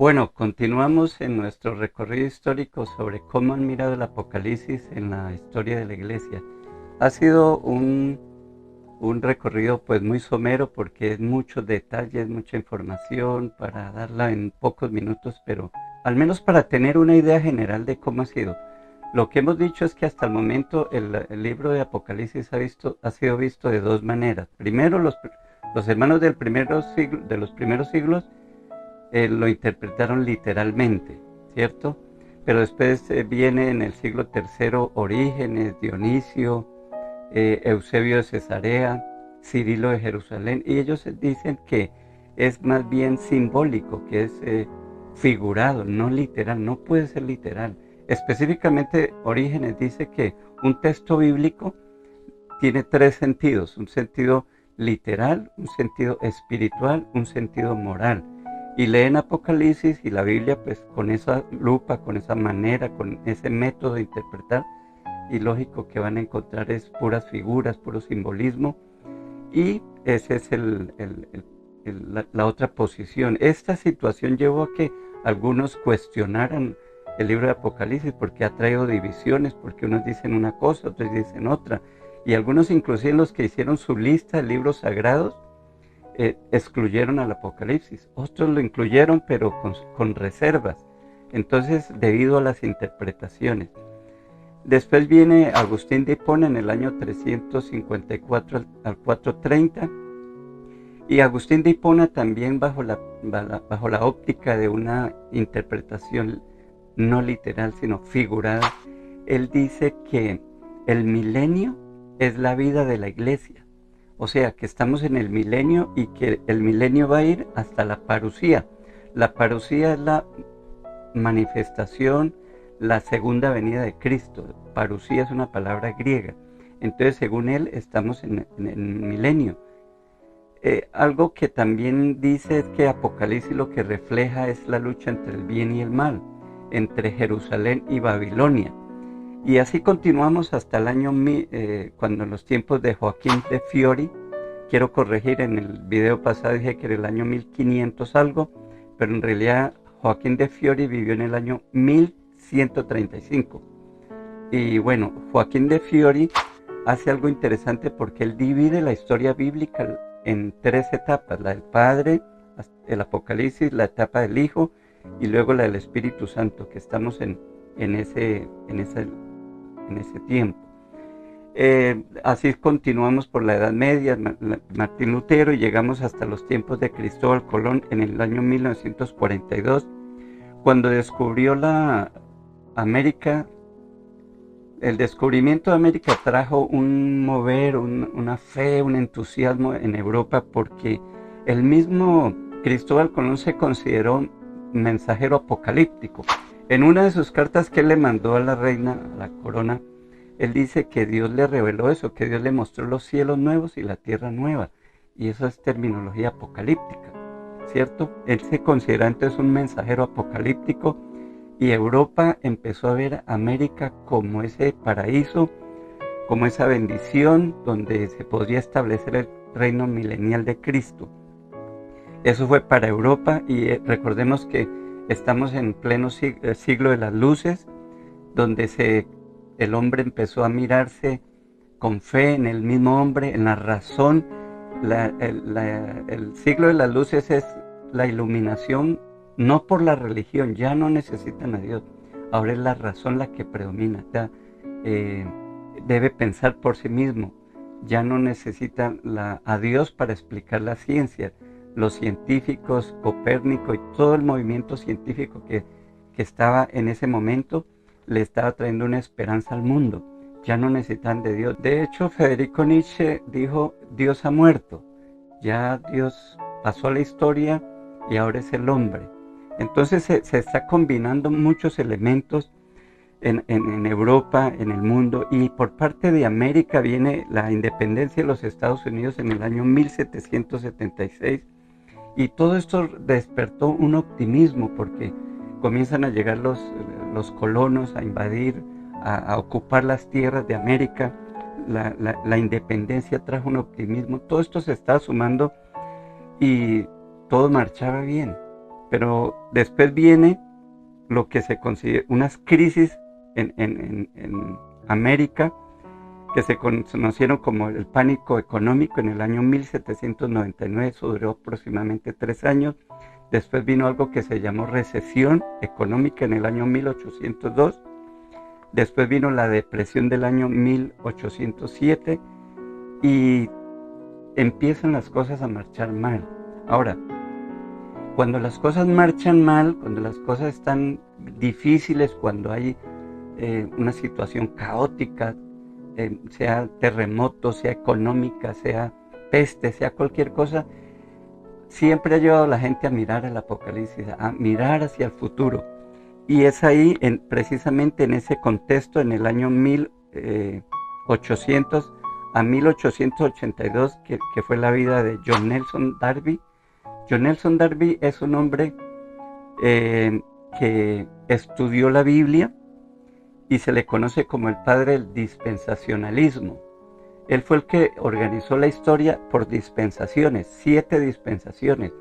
Bueno, continuamos en nuestro recorrido histórico sobre cómo han mirado el Apocalipsis en la historia de la Iglesia. Ha sido un recorrido pues muy somero porque es muchos detalles, mucha información para darla en pocos minutos, pero al menos para tener una idea general de cómo ha sido. Lo que hemos dicho es que hasta el momento el libro de Apocalipsis ha sido visto de dos maneras. Primero, los hermanos de los primeros siglos lo interpretaron literalmente, ¿cierto? Pero después viene en el siglo III Orígenes, Dionisio, Eusebio de Cesarea, Cirilo de Jerusalén, y ellos dicen que es más bien simbólico, que es figurado, no literal, no puede ser literal. Específicamente Orígenes dice que un texto bíblico tiene tres sentidos: un sentido literal, un sentido espiritual, un sentido moral. Y leen Apocalipsis y la Biblia pues con esa lupa, con esa manera, con ese método de interpretar, y lógico que van a encontrar es puras figuras, puro simbolismo, y esa es la otra posición. Esta situación llevó a que algunos cuestionaran el libro de Apocalipsis porque ha traído divisiones, porque unos dicen una cosa, otros dicen otra, y algunos, inclusive los que hicieron su lista de libros sagrados, excluyeron al Apocalipsis. Otros lo incluyeron pero con reservas, entonces debido a las interpretaciones. Después viene Agustín de Hipona en el año 354 al 430, y Agustín de Hipona también bajo la óptica de una interpretación no literal sino figurada, él dice que el milenio es la vida de la iglesia, o sea que estamos en el milenio y que el milenio va a ir hasta la parusía. La parusía es la manifestación, la segunda venida de Cristo. Parusía es una palabra griega. Entonces, según él, estamos en el milenio. Algo que también dice es que Apocalipsis lo que refleja es la lucha entre el bien y el mal, entre Jerusalén y Babilonia. Y así continuamos hasta el año, cuando en los tiempos de Joaquín de Fiori, quiero corregir, en el video pasado dije que era el año 1500 algo, pero en realidad Joaquín de Fiori vivió en el año 1135. Y bueno, Joaquín de Fiori hace algo interesante porque él divide la historia bíblica en tres etapas: la del Padre, el Apocalipsis, la etapa del Hijo y luego la del Espíritu Santo, que estamos en ese tiempo. Así continuamos por la Edad Media, Martín Lutero, y llegamos hasta los tiempos de Cristóbal Colón en el año 1942, cuando descubrió la América. El descubrimiento de América trajo un mover, una fe, un entusiasmo en Europa, porque el mismo Cristóbal Colón se consideró mensajero apocalíptico. En una de sus cartas que él le mandó a la reina, a la corona, él dice que Dios le reveló eso, que Dios le mostró los cielos nuevos y la tierra nueva. Y eso es terminología apocalíptica, ¿cierto? Él se considera entonces un mensajero apocalíptico, y Europa empezó a ver a América como ese paraíso, como esa bendición donde se podría establecer el reino milenial de Cristo. Eso fue para Europa, y recordemos que estamos en pleno siglo de las luces, donde el hombre empezó a mirarse con fe en el mismo hombre, en la razón. El siglo de las luces es la iluminación, no por la religión, ya no necesitan a Dios, ahora es la razón la que predomina, ya debe pensar por sí mismo, ya no necesitan a Dios para explicar la ciencia. Los científicos, Copérnico y todo el movimiento científico que estaba en ese momento, le estaba trayendo una esperanza al mundo. Ya no necesitan de Dios. De hecho, Federico Nietzsche dijo: Dios ha muerto, ya Dios pasó a la historia y ahora es el hombre. Entonces se está combinando muchos elementos en Europa, en el mundo, y por parte de América viene la independencia de los Estados Unidos en el año 1776, y todo esto despertó un optimismo porque comienzan a llegar los colonos a invadir, a ocupar las tierras de América. La independencia trajo un optimismo, todo esto se estaba sumando y todo marchaba bien. Pero después viene lo que se considera unas crisis en América, que se conocieron como el pánico económico en el año 1799, eso duró aproximadamente 3 años. Después vino algo que se llamó recesión económica en el año 1802. Después vino la depresión del año 1807 y empiezan las cosas a marchar mal. Ahora, cuando las cosas marchan mal, cuando las cosas están difíciles, cuando hay una situación caótica, sea terremoto, sea económica, sea peste, sea cualquier cosa, siempre ha llevado a la gente a mirar el Apocalipsis, a mirar hacia el futuro. Y es ahí, precisamente en ese contexto, en el año 1800 a 1882, que fue la vida de John Nelson Darby. John Nelson Darby es un hombre que estudió la Biblia y se le conoce como el padre del dispensacionalismo. Él fue el que organizó la historia por dispensaciones, 7 dispensaciones,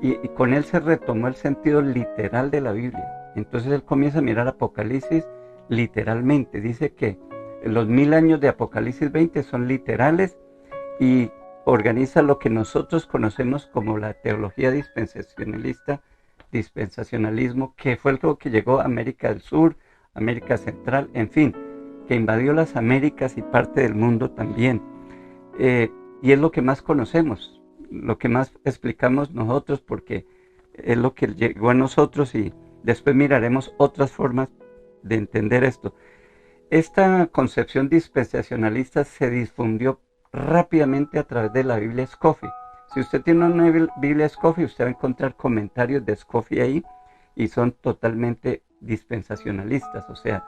y con él se retomó el sentido literal de la Biblia. Entonces él comienza a mirar Apocalipsis literalmente. Dice que los 1000 años de Apocalipsis 20 son literales y organiza lo que nosotros conocemos como la teología dispensacionalismo, que fue lo que llegó a América del Sur, América Central, en fin, que invadió las Américas y parte del mundo también. Y es lo que más conocemos, lo que más explicamos nosotros, porque es lo que llegó a nosotros y después miraremos otras formas de entender esto. Esta concepción dispensacionalista se difundió rápidamente a través de la Biblia Scofield. Si usted tiene una Biblia Scofield, usted va a encontrar comentarios de Scofield ahí y son totalmente dispensacionalistas. O sea,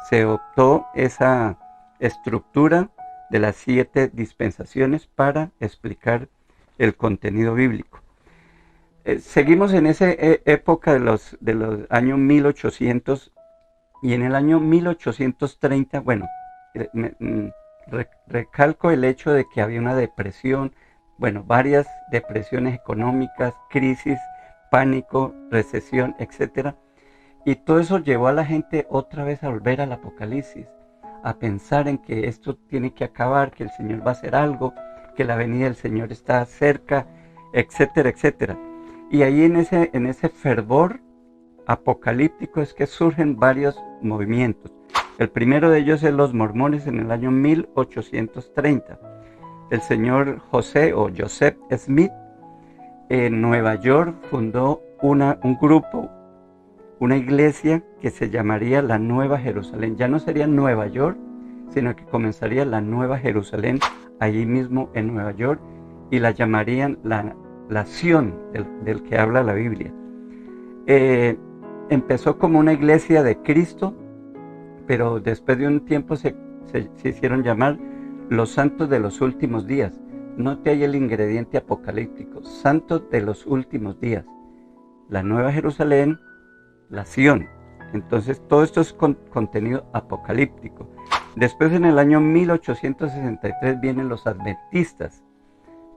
se optó esa estructura de las 7 dispensaciones para explicar el contenido bíblico. Seguimos en esa época de los años 1800 y en el año 1830, bueno, recalco el hecho de que había una depresión, bueno, varias depresiones económicas, crisis, pánico, recesión, etcétera. Y todo eso llevó a la gente otra vez a volver al Apocalipsis, a pensar en que esto tiene que acabar, que el Señor va a hacer algo, que la venida del Señor está cerca, etcétera, etcétera. Y ahí en ese fervor apocalíptico es que surgen varios movimientos. El primero de ellos es los mormones en el año 1830. El señor Joseph Smith en Nueva York fundó un grupo, una iglesia que se llamaría la Nueva Jerusalén. Ya no sería Nueva York, sino que comenzaría la Nueva Jerusalén allí mismo en Nueva York y la llamarían la Sión del que habla la Biblia. Empezó como una iglesia de Cristo, pero después de un tiempo se hicieron llamar los santos de los últimos días. Note ahí el ingrediente apocalíptico, santos de los últimos días. La Nueva Jerusalén, la Sión. Entonces todo esto es contenido apocalíptico. Después en el año 1863 vienen los adventistas,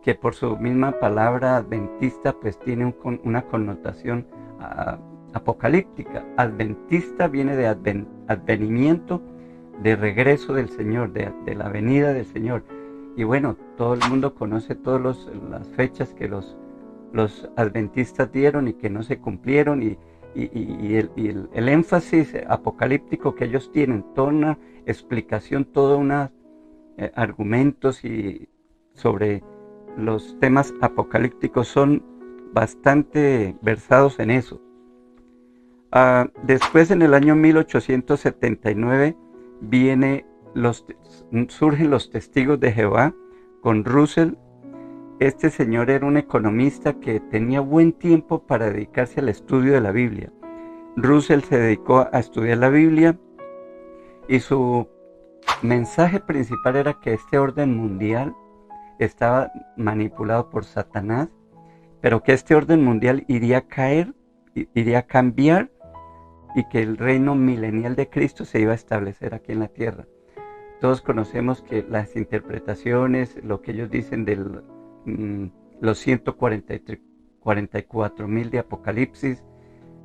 que por su misma palabra adventista pues tiene una connotación apocalíptica. Adventista viene de advenimiento, de regreso del Señor, de la venida del Señor. Y bueno, todo el mundo conoce todas las fechas que los adventistas dieron y que no se cumplieron y el énfasis apocalíptico que ellos tienen, toda una explicación, todos unos argumentos y sobre los temas apocalípticos son bastante versados en eso. Después en el año 1879 surgen los testigos de Jehová con Russell. Este señor era un economista que tenía buen tiempo para dedicarse al estudio de la Biblia. Russell se dedicó a estudiar la Biblia y su mensaje principal era que este orden mundial estaba manipulado por Satanás, pero que este orden mundial iría a caer, iría a cambiar y que el reino milenial de Cristo se iba a establecer aquí en la tierra. Todos conocemos que las interpretaciones, lo que ellos dicen de los 144 44.000 de Apocalipsis.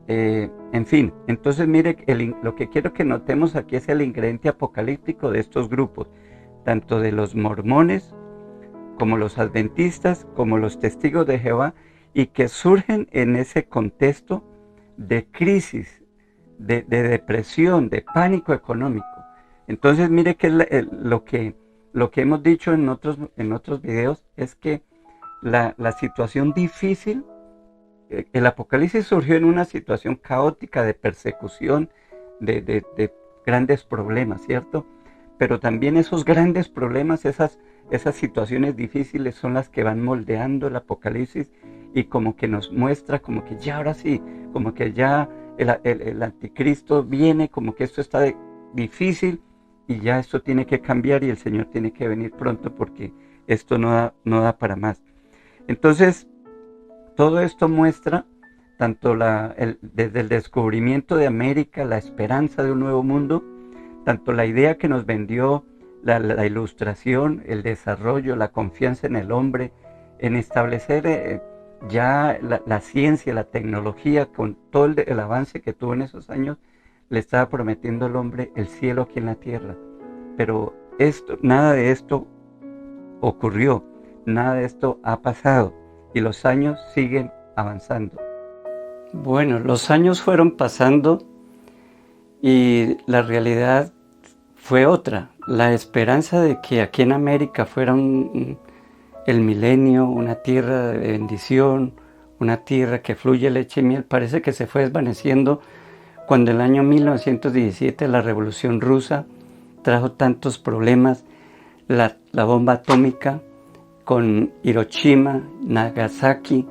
En fin, entonces mire, lo que quiero que notemos aquí es el ingrediente apocalíptico de estos grupos, tanto de los mormones, como los adventistas, como los testigos de Jehová, y que surgen en ese contexto de crisis, de depresión, de pánico económico. Entonces mire que lo que hemos dicho en otros videos es que la situación difícil, el Apocalipsis surgió en una situación caótica de persecución, de grandes problemas, ¿cierto? Pero también esos grandes problemas, esas situaciones difíciles son las que van moldeando el Apocalipsis y como que nos muestra como que ya ahora sí, como que ya el anticristo viene, como que esto está difícil y ya esto tiene que cambiar y el Señor tiene que venir pronto porque esto no da para más. Entonces, todo esto muestra tanto desde el descubrimiento de América, la esperanza de un nuevo mundo, tanto la idea que nos vendió la ilustración, el desarrollo, la confianza en el hombre, en establecer ya la ciencia, la tecnología, con todo el avance que tuvo en esos años, le estaba prometiendo al hombre el cielo aquí en la tierra. Pero nada de esto ocurrió, nada de esto ha pasado y los años siguen avanzando. Bueno, los años fueron pasando y la realidad fue otra. La esperanza de que aquí en América fuera el milenio, una tierra de bendición, una tierra que fluye leche y miel, parece que se fue desvaneciendo cuando el año 1917 la Revolución Rusa trajo tantos problemas, la bomba atómica con Hiroshima, Nagasaki,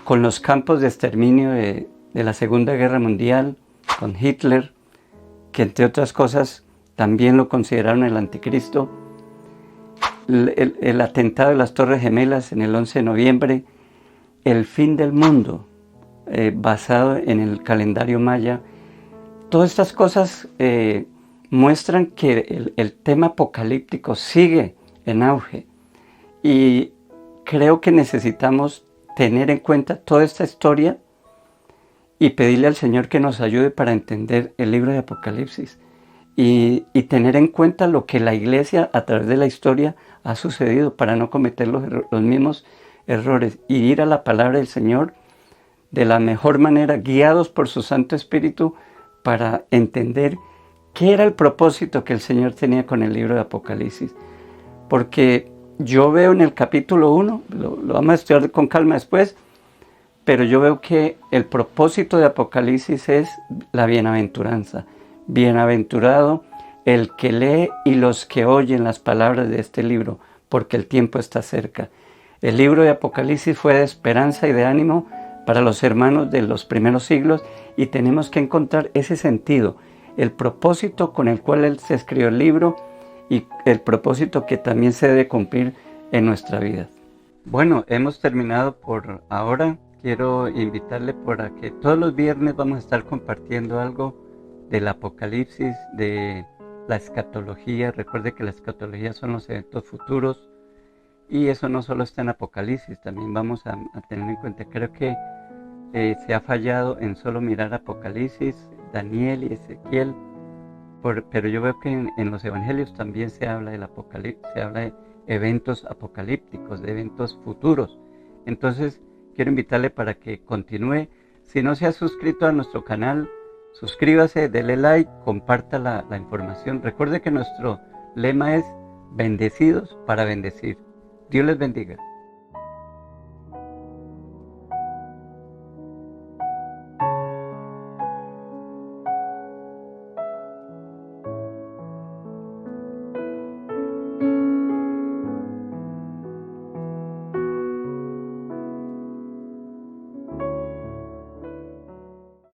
con los campos de exterminio de la Segunda Guerra Mundial, con Hitler, que entre otras cosas también lo consideraron el anticristo, el atentado de las Torres Gemelas en el 11 de noviembre, el fin del mundo, basado en el calendario maya. Todas estas cosas muestran que el tema apocalíptico sigue en auge y creo que necesitamos tener en cuenta toda esta historia y pedirle al Señor que nos ayude para entender el libro de Apocalipsis y tener en cuenta lo que la iglesia a través de la historia ha sucedido para no cometer los mismos errores y ir a la palabra del Señor de la mejor manera, guiados por su Santo Espíritu, para entender qué era el propósito que el Señor tenía con el libro de Apocalipsis. Porque yo veo en el capítulo 1, lo vamos a estudiar con calma después, pero yo veo que el propósito de Apocalipsis es la bienaventuranza. Bienaventurado el que lee y los que oyen las palabras de este libro, porque el tiempo está cerca. El libro de Apocalipsis fue de esperanza y de ánimo para los hermanos de los primeros siglos y tenemos que encontrar ese sentido, el propósito con el cual se escribió el libro y el propósito que también se debe cumplir en nuestra vida. Bueno, hemos terminado por ahora. Quiero invitarle para que todos los viernes vamos a estar compartiendo algo del Apocalipsis, de la escatología. Recuerde que la escatología son los eventos futuros y eso no solo está en Apocalipsis, también vamos a tener en cuenta. Creo que se ha fallado en solo mirar Apocalipsis, Daniel y Ezequiel, pero yo veo que en los evangelios también se habla del Apocalipsis, se habla de eventos apocalípticos, de eventos futuros. Entonces quiero invitarle para que continúe. Si no se ha suscrito a nuestro canal, suscríbase, dele like, comparta la información. Recuerde que nuestro lema es bendecidos para bendecir. Dios les bendiga.